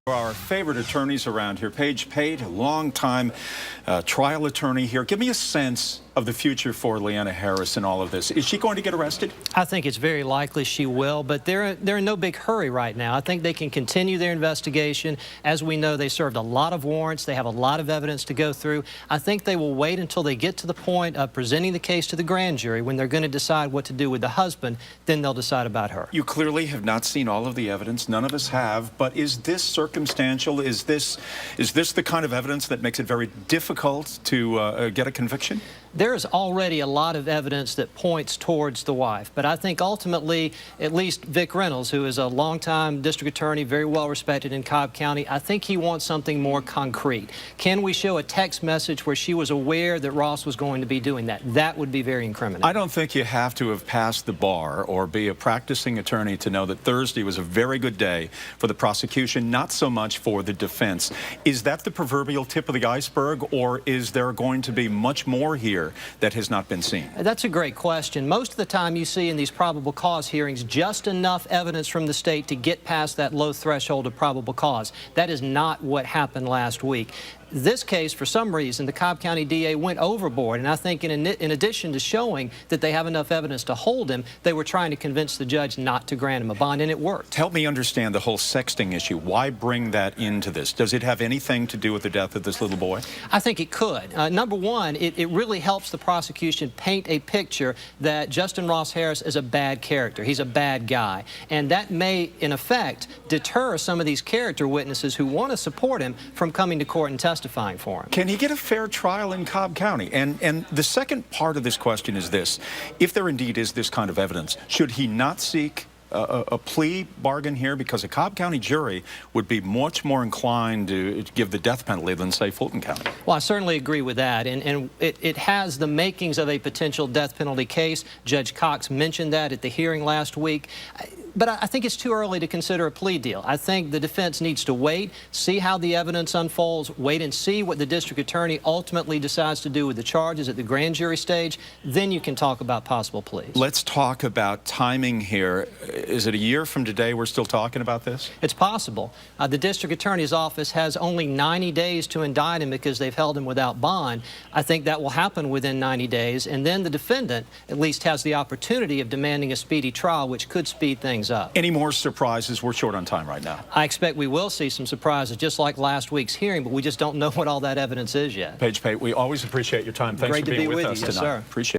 our favorite attorneys around here. Pate, a long-time trial attorney here. Give me a sense of the future for Leanna Harris in all of this. Is she going to get arrested? I think it's very likely she will, but they're in no big hurry right now. I think they can continue their investigation. As we know, they served a lot of warrants. They have a lot of evidence to go through. I think they will wait until they get to the point of presenting the case to the grand jury. When they're going to decide what to do with the husband, then they'll decide about her. You clearly have not seen all of the evidence. None of us have. But is this circumstantial? Is this the kind of evidence that makes it very difficult to get a conviction? There is already a lot of evidence that points towards the wife, but I think ultimately, at least Vic Reynolds, who is a longtime district attorney, very well respected in Cobb County, I think he wants something more concrete. Can we show a text message where she was aware that Ross was going to be doing that? That would be very incriminating. I don't think you have to have passed the bar or be a practicing attorney to know that Thursday was a very good day for the prosecution, not so much for the defense. Is that the proverbial tip of the iceberg, or is there going to be much more here that has not been seen? That's a great question. Most of the time you see in these probable cause hearings just enough evidence from the state to get past that low threshold of probable cause. That is not what happened last week. This case, for some reason, the Cobb County DA went overboard, and I think in addition to showing that they have enough evidence to hold him, they were trying to convince the judge not to grant him a bond, and it worked. Help me understand the whole sexting issue. Why bring that into this? Does it have anything to do with the death of this little boy? I think it could. Number one, it really helps the prosecution paint a picture that Justin Ross Harris is a bad character. He's a bad guy. And that may, in effect, deter some of these character witnesses who want to support him from coming to court and testifying for him. Can he get a fair trial in Cobb County? And the second part of this question is this. If there indeed is this kind of evidence, should he not seek a plea bargain here? Because a Cobb County jury would be much more inclined to give the death penalty than, say, Fulton County. Well, I certainly agree with that. And it has the makings of a potential death penalty case. Judge Cox mentioned that at the hearing last week. But I think it's too early to consider a plea deal. I think the defense needs to wait, see how the evidence unfolds, wait and see what the district attorney ultimately decides to do with the charges at the grand jury stage. Then you can talk about possible pleas. Let's talk about timing here. Is it a year from today we're still talking about this? It's possible. The district attorney's office has only 90 days to indict him because they've held him without bond. I think that will happen within 90 days, and then the defendant at least has the opportunity of demanding a speedy trial, which could speed things up. Any more surprises? We're short on time right now. I expect we will see some surprises, just like last week's hearing, but we just don't know what all that evidence is yet. Pate, we always appreciate your time. Thanks for being with us tonight. Yes, sir. Appreciate it.